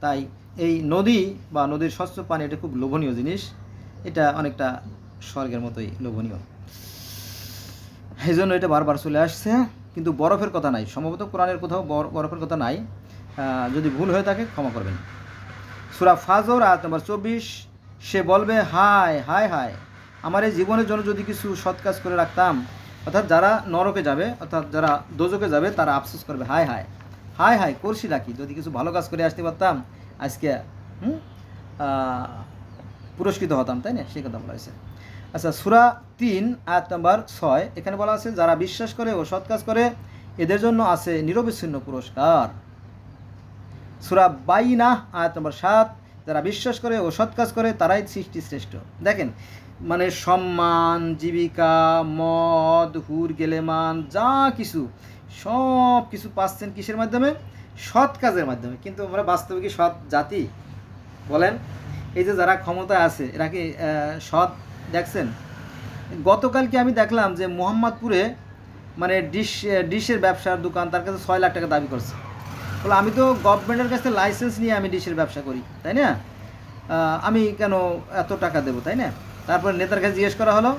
তাই এই নদী বা নদীর স্বচ্ছ পানি এটা খুব লোভনীয় জিনিস, এটা অনেকটা স্বর্গের মতোই লোভনীয়, এই জন্য এটা বারবার চলে আসছে। কিন্তু বরফের কথা নাই, সম্ভবত কোরআনের কোথাও বরফের কথা নাই, যদি ভুল হয়ে থাকে ক্ষমা করবেন। সূরা ফাজর আয়াত নম্বর 24, সে বলবে হায় হায় হায়, আমার এই জীবনের জন্য যদি কিছু সৎ কাজ করে রাখতাম। অর্থাৎ যারা নরকে যাবে, অর্থাৎ যারা দোজকে যাবে, তারা আফসোস করবে হায় হায় হায় হায়, করছি নাকি, যদি কিছু ভালো কাজ করে আসতে পারতাম আজকে পুরস্কৃত হতাম, তাই না, সেই কথা বলা হয়েছে। আচ্ছা, সূরা 3 আয়াত নম্বর 6, এখানে বলা আছে যারা বিশ্বাস করে ও সৎ কাজ করে এদের জন্য আছে নিরবিচ্ছিন্ন পুরস্কার। সূরা বাইনা আয়াত নম্বর 7, যারা বিশ্বাস করে ও সৎ কাজ করে তারাই সৃষ্টি শ্রেষ্ঠ। দেখেন, মানে সম্মান, জীবিকা, মদ, হুর গেলেমান, যা কিছু সব কিছু পাচ্ছেন কিসের মাধ্যমে? সৎ কাজের মাধ্যমে। কিন্তু আমরা বাস্তবে কি সৎ জাতি বলেন? এই যে যারা ক্ষমতায় আছে এরা কি সৎ দেখছেন? গতকালকে আমি দেখলাম যে মোহাম্মদপুরে মানে ডিশের ব্যবসার দোকান, তার কাছে 6 লাখ টাকা দাবি করছে। বলে আমি তো গভর্নমেন্টের কাছে লাইসেন্স নিয়ে আমি ডিশের ব্যবসা করি, তাই না, আমি কেন এত টাকা দেবো, তাই না? তারপরে নেতার কাছে জিজ্ঞেস করা হলো,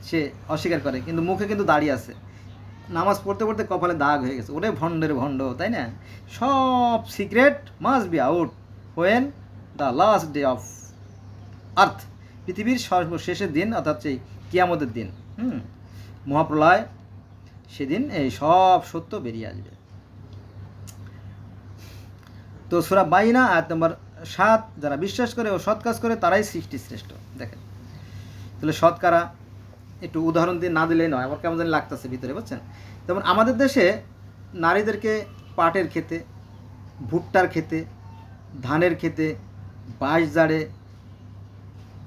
সে অস্বীকার করে, কিন্তু মুখে কিন্তু দাঁড়িয়ে আছে, নামাজ পড়তে পড়তে কপালে দাগ হয়ে গেছে। ওরে ভণ্ডের ভণ্ড, তাই না? সব secret must be out when the last day of earth, পৃথিবীর সর্বশেষের দিন, অর্থাৎ সেই কিয়ামতের দিন, মহাপ্রলয়, সেদিন এই সব সত্য বেরিয়ে আসবে। তো সূরা বাইনা আয়াত নম্বর 7, যারা বিশ্বাস করে ও সৎ কাজ করে তারাই সৃষ্টি শ্রেষ্ঠ। দেখেন তাহলে সৎ কারা, একটু উদাহরণ দিয়ে না দিলেই নয়, আমার কেমন জানি লাগতেছে ভিতরে, বুঝছেন? যেমন আমাদের দেশে নারীদেরকে পাটের খেতে, ভুট্টার খেতে, ধানের খেতে, বাঁশ জাড়ে,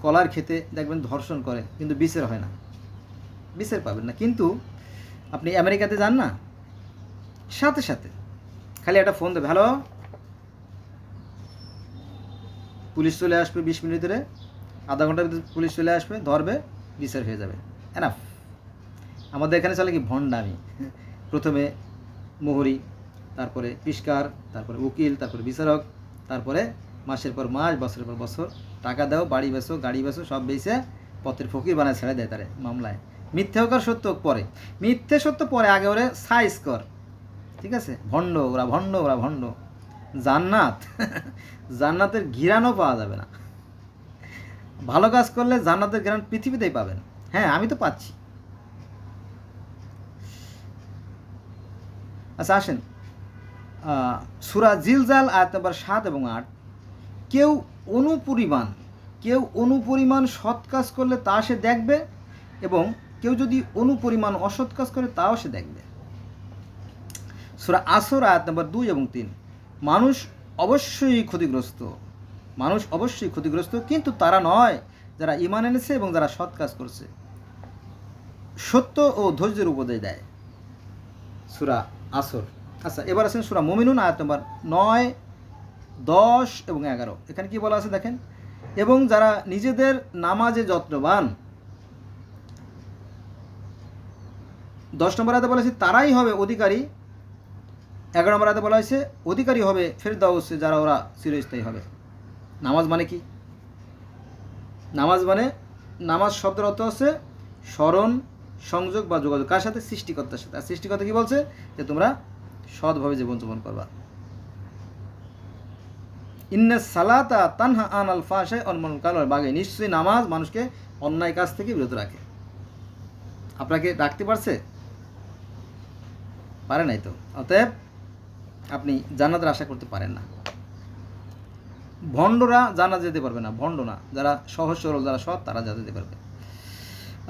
কলার খেতে দেখবেন ধর্ষণ করে, কিন্তু বিচার হয় না, বিচার পাবেন না। কিন্তু আপনি আমেরিকাতে যান না, সাথে সাথে খালি একটা ফোন দেবে, হ্যালো, পুলিশ চলে আসবে 20 মিনিট ধরে, আধা ঘন্টার ভিতরে পুলিশ চলে আসবে, ধরবে, বিচার হয়ে যাবে, এনাফ। আমাদের এখানে চলে কি ভণ্ডামি, প্রথমে মোহরি, তারপরে পিস্কার, তারপরে উকিল, তারপরে বিচারক, তারপরে মাসের পর মাস, বছরের পর বছর টাকা দাও, বাড়ি বেচো, গাড়ি বেচো, সব বেচে পথের ফকির বানায় ছেড়ে দেয় তারে মামলায়। মিথ্যে হোক আর সত্য হোক পরে, মিথ্যে সত্য পরে, আগে ওরে সাইজ কর, ঠিক আছে? ভণ্ড ওরা, ভণ্ড ওরা, ভণ্ড। জান্নাত জান্নাতের ঘিরানও পাওয়া যাবে না। ভালো কাজ করলে জান্নাতের ঘিরান পৃথিবীতেই পাবেন। হ্যাঁ, আমি তো পাচ্ছি। আচ্ছা আসেন, সূরা জিলজাল আয়াত নম্বর 7 এবং 8, কেউ অনুপরিমাণ সৎ কাজ করলে তা সে দেখবে, এবং কেউ যদি অনুপরিমাণ অসৎ কাজ করে তাও সে দেখবে। সূরা আসর আয়াত নম্বর 2 এবং 3, মানুষ অবশ্যই ক্ষতিগ্রস্ত, কিন্তু তারা নয় যারা ঈমান এনেছে এবং যারা সৎ কাজ করছে, সত্য ও ধৈর্যের উপদেশ দেয়। সূরা আসর। আচ্ছা, এবার আছেন সূরা মুমিনুন আয়াত নম্বর 9, 10 এবং 11। এখানে কি বলা আছে দেখেন, এবং যারা নিজেদের নামাজে যত্নবান, 10 নম্বর আয়াতে বলা হয়েছে তারাই হবে অধিকারী, 11 নম্বর আয়াতে বলা হয়েছে অধিকারী হবে ফেরদাউসে, যারা ওরা চিরস্থায়ী হবে। নামাজ মানে কি? নামাজ শব্দের অর্থ হচ্ছে স্মরণ, সংযোগ বা যোগাযোগ, কার সাথে? সৃষ্টিকর্তার সাথে। আর সৃষ্টিকর্তা কি বলছে? যে তোমরা সৎভাবে জীবনযাপন করবা। ইন্নাস সালাতা তানহা আনাল ফাহশাই ওয়াল মুনকার ওয়াল বাগি, নিশ্চয়ই নামাজ মানুষকে অন্যায় কাজ থেকে বিরত রাখে। আপনাকে রাখতে পারছে? পারে নাই তো, অতএব আপনি জান্নাতের আশা করতে পারেন না। ভণ্ডরা জান্নাত যেতে পারবে না, ভণ্ড না, যারা সহজ সরল, যারা সৎ, তারা যেতে পারবে।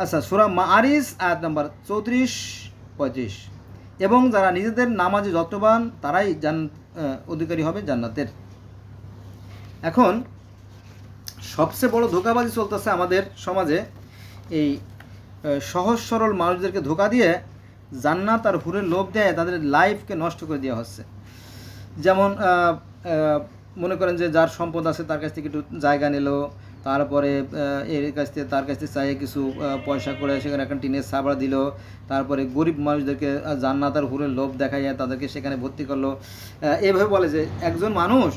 আচ্ছা, সূরা মাআরিজ আয়াত নম্বর 34-35, এবং যারা নিজেদের নামাজে যত্নবান তারাই অধিকারী হবে জান্নাতের। এখন সবচেয়ে বড় ধোঁকাবাজি চলতেছে আমাদের সমাজে, এই সহজ সরল মানুষদেরকে ধোঁকা দিয়ে জান্নাত আর হুরের লোভ দেয়, তাদের লাইফকে নষ্ট করে দেওয়া হচ্ছে। যেমন মনে করেন যে যার সম্পদ আছে তার কাছ থেকে একটু জায়গা নিল, তারপরে এর কাছ থেকে তার কাছ থেকে চাইয়ে কিছু পয়সা করে সেখানে একটা টিনের ছাবড়া দিল, তারপরে গরিব মানুষদেরকে জান্নাত আর হুরের লোভ দেখাইয়া তাদেরকে সেখানে ভর্তি করলো। এভাবে বলে যে একজন মানুষ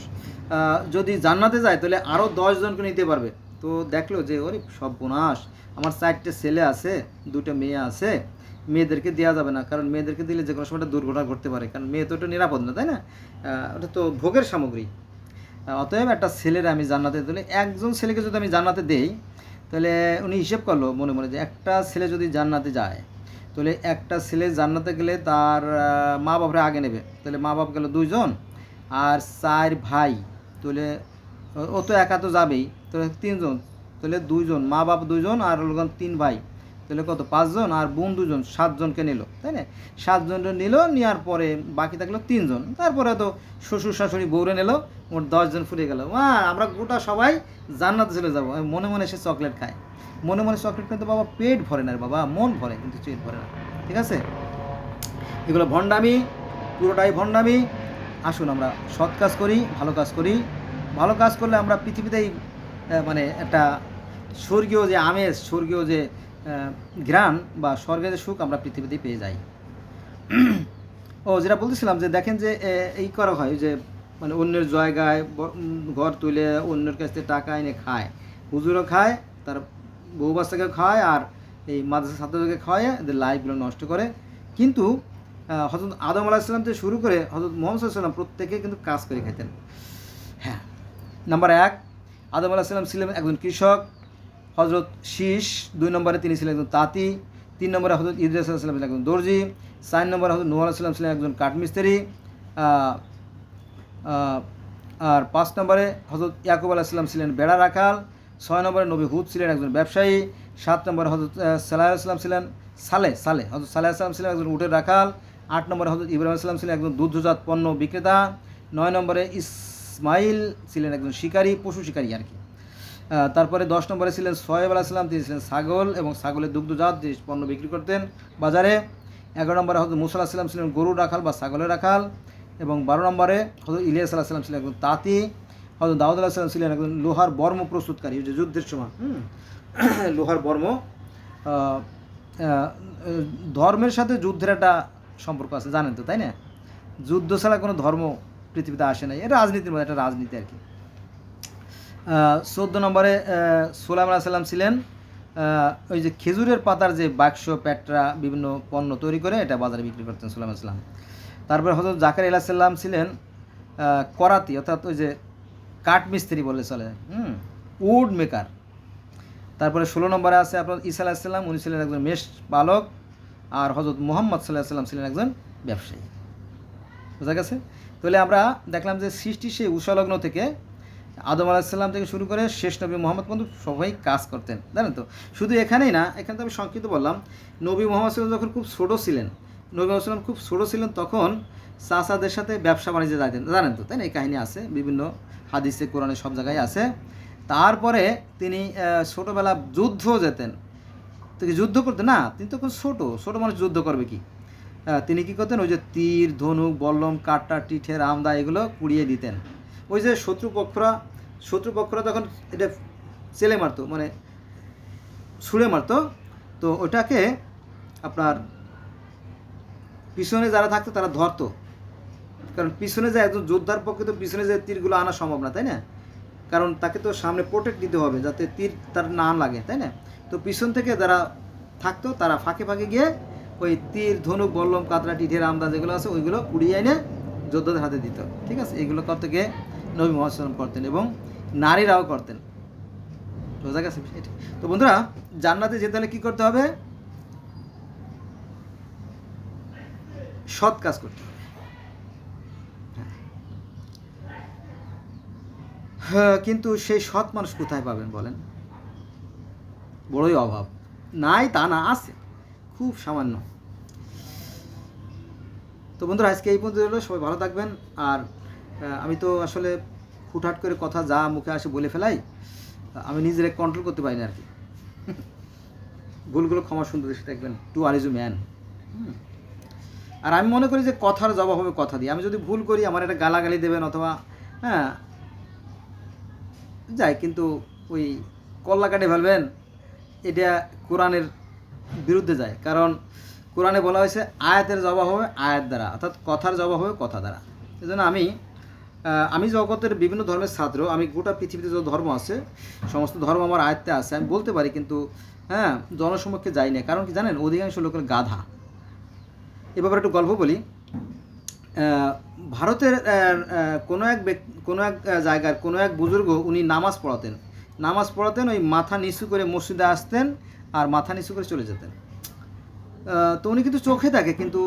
যদি জান্নাতে যায় তাহলে আরও 10 জনকে নিতে পারবে। তো দেখলো যে ওরে সব বোনাস, আমার 4টে ছেলে আছে, 2টা মেয়ে আছে, মেয়েদেরকে দেওয়া যাবে না, কারণ মেয়েদেরকে দিলে যে কোনো সময় একটা দুর্ঘটনা ঘটতে পারে, কারণ মেয়ে তো এটা নিরাপদ না, তাই না? ওটা তো ভোগের সামগ্রী। অতএব একটা ছেলের আমি জান্নাতে দিলে, একজন ছেলেকে যদি আমি জান্নাতে দেই, তাহলে উনি হিসেব করলো মনে মনে যে একটা ছেলে যদি জান্নাতে যায়, তাহলে একটা ছেলে জান্নাতে গেলে তার মা বাপরা আগে নেবে, তাহলে মা বাপ গেল 2 জন, আর 4 ভাই, তাহলে ও তো একা তো যাবেই, তাহলে 3 জন, তাহলে 2 জন, মা বাপ 2 জন আর 3 ভাই, তাহলে কত 5 জন, আর বোন 2 জন, 7 জনকে নিল, তাই না? 7 জনকে নিল, নেওয়ার পরে বাকি থাকলো 3 জন, তারপরে তো শ্বশুর শাশুড়ি বউরে নিল, মোট 10 জন ফুরিয়ে গেল। আমরা গোটা সবাই জান্নাতে চলে যাবো। আমি মনে মনে সে চকলেট খায়, মনে মনে চকলেট খেতে বাবা পেট ভরে না রে বাবা, মন ভরে কিন্তু পেট ভরে না, ঠিক আছে? এগুলো ভণ্ডামি, পুরোটাই ভণ্ডামি। আসুন আমরা সৎ কাজ করি, ভালো কাজ করি। ভালো কাজ করলে আমরা পৃথিবীতেই মানে একটা স্বর্গীয় যে আমেজ, স্বর্গীয় যে ঘ্রাণ বা স্বর্গের যে সুখ আমরা পৃথিবীতেই পেয়ে যাই। ও যেটা বলতেছিলাম যে দেখেন যে এই করা হয় যে মানে অন্যের জায়গায় ঘর তুলে অন্যের কাছ থেকে টাকা এনে খায়, হুজুরও খায়, তার বউ বাচ্চাকে খায়, আর এই মাদ্রাসা ছাত্রদেরকে খাওয়ায় এদের লাইফগুলো নষ্ট করে। কিন্তু হযরত আদম আলাইহিস সালাম থেকে শুরু করে হযরত মুহাম্মদ সাল্লাল্লাহু আলাইহি ওয়াসাল্লাম প্রত্যেকে কিন্তু কাজ করে খেতেন। হ্যাঁ, নাম্বার 1, আদম আলাইহিস সালাম ছিলেন একজন কৃষক। হযরত শীষ 2 নম্বরে তিনি ছিলেন একজন তাঁতি। 3 নম্বরে হযরত ইদ্রিস আলাইহিস সালাম ছিলেন একজন দর্জি। 4 নম্বরে হযরত নূহ আলাইহিস সালাম ছিলেন একজন কাঠমিস্ত্রি। আর 5 নম্বরে হযরত ইয়াকুব আলাইহিস সালাম ছিলেন বেড়া রাখাল। 6 নম্বরে নবী হুদ ছিলেন একজন ব্যবসায়ী। 7 নম্বরে হযরত সালেহ আলাইহিস সালাম ছিলেন হযরত সালেহ আলাইহিস সালাম ছিলেন একজন উটের রাখাল। 8 নম্বরে হযরত ইব্রাহিম আলাইহিস সালাম ছিলেন একজন দুগ্ধজাত পণ্য বিক্রেতা। 9 নম্বরে ইসমাইল ছিলেন একজন শিকারী, পশু শিকারী আর কি। তারপরে 10 নম্বরে ছিলেন সোহেব আলাইহিস সালাম, তিনি ছিলেন ছাগল এবং ছাগলের দুগ্ধজাত যে পণ্য বিক্রি করতেন বাজারে। 11 নম্বরে হযরত মূসা আলাইহিস সালাম ছিলেন গরুর রাখাল বা ছাগলের রাখাল। এবং 12 নম্বরে হযরত ইলিয়াস আলাইহিস সালাম ছিলেন একজন তাঁতি। হযরত দাউদ আলাইহিস সালাম ছিলেন একজন লোহার বর্ম প্রস্তুতকারী, যে যুদ্ধের সময় লোহার বর্ম। ধর্মের সাথে যুদ্ধের একটা সম্পর্ক আছে, জানেন তো, তাই না? যুদ্ধ ছাড়া কোনো ধর্ম পৃথিবীতে আসে নাই, এটা রাজনীতির মধ্যে একটা রাজনীতি আর কি। 14 নম্বরে সুলাইমান আলাইহিস সালাম ছিলেন ওই যে খেজুরের পাতার যে বাক্স, প্যাটরা, বিভিন্ন পণ্য তৈরি করে এটা বাজারে বিক্রি করতেন সুলাইমান আলাইহিস সালাম। তারপরে হযরত জাকারিয়া আলাইহিস সালাম ছিলেন করাতি, অর্থাৎ ওই যে কাঠ মিস্ত্রি বলে চলে, উড মেকার। তারপরে 16 নম্বরে আছে আপনার ঈসা আলাইহিস সালাম, উনি ছিলেন একজন মেষ পালক। আর হযরত মুহাম্মদ সাল্লাল্লাহু আলাইহি সাল্লাম ছিলেন একজন ব্যবসায়ী। বোঝা গেছে? তাহলে আমরা দেখলাম যে সৃষ্টি সেই উষালগ্ন থেকে আদম আলাইহিস সালাম থেকে শুরু করে শেষ নবী মুহাম্মদ পর্যন্ত সবাই কাজ করতেন, জানেন তো? শুধু এখানেই না, এখানে তো আমি সংক্ষিপ্ত বললাম। নবী মুহাম্মদ সাল্লাল্লাহু আলাইহি ওয়াসাল্লাম যখন খুব ছোট ছিলেন, নবী মুহাম্মদ সাল্লাম খুব ছোট ছিলেন, তখন চাচাদের সাথে ব্যবসা বাণিজ্যে যাইতেন, জানেন তো, তাই না? এই কাহিনী আছে বিভিন্ন হাদিসে, কোরআনে, সব জায়গায় আছে। তারপরে তিনি ছোটোবেলা যুদ্ধও যেতেন। তো যুদ্ধ করতেন না, তিনি তখন ছোটো মানুষ যুদ্ধ করবে কি? তিনি কী করতেন, ওই যে তীর, ধনুক, বল্লম, কাঁটা, টিঠের আমদা এগুলো কুড়িয়ে দিতেন। ওই যে শত্রুপক্ষরা তখন এটা চেলে মারতো, মানে ছুঁড়ে মারতো, তো ওটাকে আপনার পিছনে যারা থাকতো তারা ধরতো, কারণ পিছনে যে একজন যোদ্ধার পক্ষে তো পিছনে যে তীরগুলো আনা সম্ভব না, তাই না? কারণ তাকে তো সামনে প্রোটেক্ট দিতে হবে যাতে তীর তার না লাগে, তাই না? তো পিছন থেকে যারা থাকতো তারা ফাঁকে ফাঁকে গিয়ে ওই তীর, ধনুক, বল্লম, কাতরা, টিঠের আমদা যেগুলো আছে ওইগুলো কুড়িয়ে এনে যোদ্ধাদের হাতে দিত, ঠিক আছে? এইগুলো করতে গিয়ে নবী মুহাম্মদ সাল্লাল্লাহু আলাইহি ওয়াসাল্লাম করতেন এবং নারীরাও করতেন। বোঝা গেছে বিষয়টি? তো বন্ধুরা, জান্নাতে যেতে হলে কী করতে হবে? সৎ কাজ করতে হবে। হ্যাঁ, কিন্তু সেই সৎ মানুষ কোথায় পাবেন বলেন? বড়ই অভাব। নাই তা না, আছে, খুব সামান্য। তো বন্ধুরা, আজকে এই পর্যন্ত হলো। সবাই ভালো থাকবেন। আর আমি তো আসলে হুটহাট করে কথা যা মুখে আসে বলে ফেলাই, আমি নিজের কন্ট্রোল করতে পারি না আর কি। ভুলগুলো ক্ষমা সুন্দর এসে দেখবেন, to err is a man. আর আমি মনে করি যে কথার জবাব হবে কথা দিয়ে। আমি যদি ভুল করি আমার একটা গালাগালি দেবেন, অথবা যায়, কিন্তু ওই কল্লা কাটে ফেলবেন, এটা কোরআনের বিরুদ্ধে যায়। কারণ কোরআনে বলা হয়েছে আয়াতের জবাব হবে আয়াত দ্বারা, অর্থাৎ কথার জবাব হবে কথা দ্বারা। এই জন্য আমি আমি জগতের বিভিন্ন ধর্মের ছাত্র, আমি গোটা পৃথিবীতে যত ধর্ম আছে সমস্ত ধর্ম আমার আয়ত্তে আছে, আমি বলতে পারি, কিন্তু হ্যাঁ জনসমক্ষে যাই না। কারণ কি জানেন, অধিকাংশ লোকের গাধা। এ ব্যাপারে একটু গল্প বলি। ভারতের কোনো এক জায়গার কোনো এক বুজুর্গ, উনি নামাজ পড়াতেন, ওই মাথা নিচু করে মসজিদে আসতেন আর মাথা নিচু করে চলে যেতেন। তো উনি কিন্তু চোখে থাকে, কিন্তু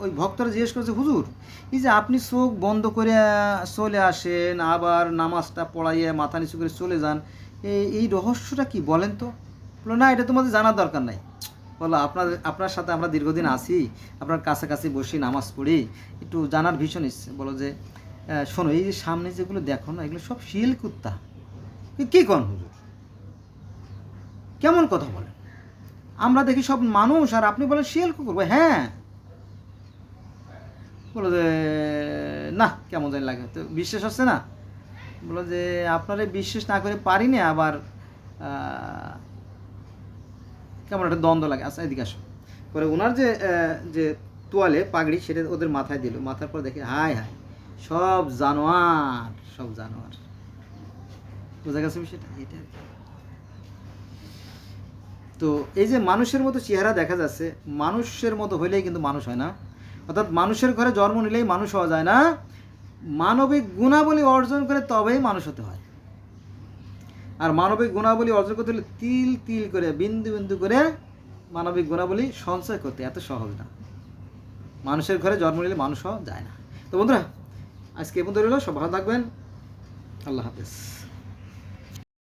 ওই ভক্তরা জিজ্ঞেস করেছে, হুজুর এই যে আপনি চোখ বন্ধ করে চলে আসেন আবার নামাজটা পড়াইয়ে মাথা নিচু করে চলে যান, এই রহস্যটা কি বলেন তো? বললো না, এটা তোমাদের জানার দরকার নাই। বলো আপনার সাথে আমরা দীর্ঘদিন আছি, আপনার কাছাকাছি বসে নামাজ পড়ি, একটু জানার ভীষণ ইচ্ছে। বলো যে শোনো, এই যে সামনে যেগুলো দেখো না, এগুলো সব শিল কুত্তা। কী কন হুজুর, কেমন কথা বলেন? আমরা দেখি সব মানুষ আর আপনি বলেন শিয়াল কুকুর। হ্যাঁ। বলো যে না, কেমন জানি লাগে, তো বিশ্বাস হচ্ছে না। বলো যে আপনারা বিশ্বাস না করে পারি না, আবার কেমন একটা দ্বন্দ্ব লাগে। আচ্ছা এদিকে আসো। পরে ওনার যে তোয়ালে পাগড়ি সেটা ওদের মাথায় দিল, মাথার পর দেখে হায় হায় সব জানোয়ার। বোঝা গেছে বিষয়টা? এটা তো এই যে মানুষের মতো চেহারা দেখা যাচ্ছে, মানুষের মতো হইলেই কিন্তু মানুষ হয় না। অর্থাৎ মানুষের ঘরে জন্ম নিলেই মানুষ হওয়া যায় না, মানবিক গুণাবলী অর্জন করে তবেই মানুষ হতে হয়। আর মানবিক গুণাবলী অর্জন করতে হলে তিল তিল করে, বিন্দু বিন্দু করে মানবিক গুণাবলী সঞ্চয় করতে এত সহজ না। মানুষের ঘরে জন্ম নিলে মানুষ হওয়া যায় না। তো বন্ধুরা, আজকে এ পর্যন্ত রইল। সব ভালো থাকবেন। আল্লাহ হাফেজ।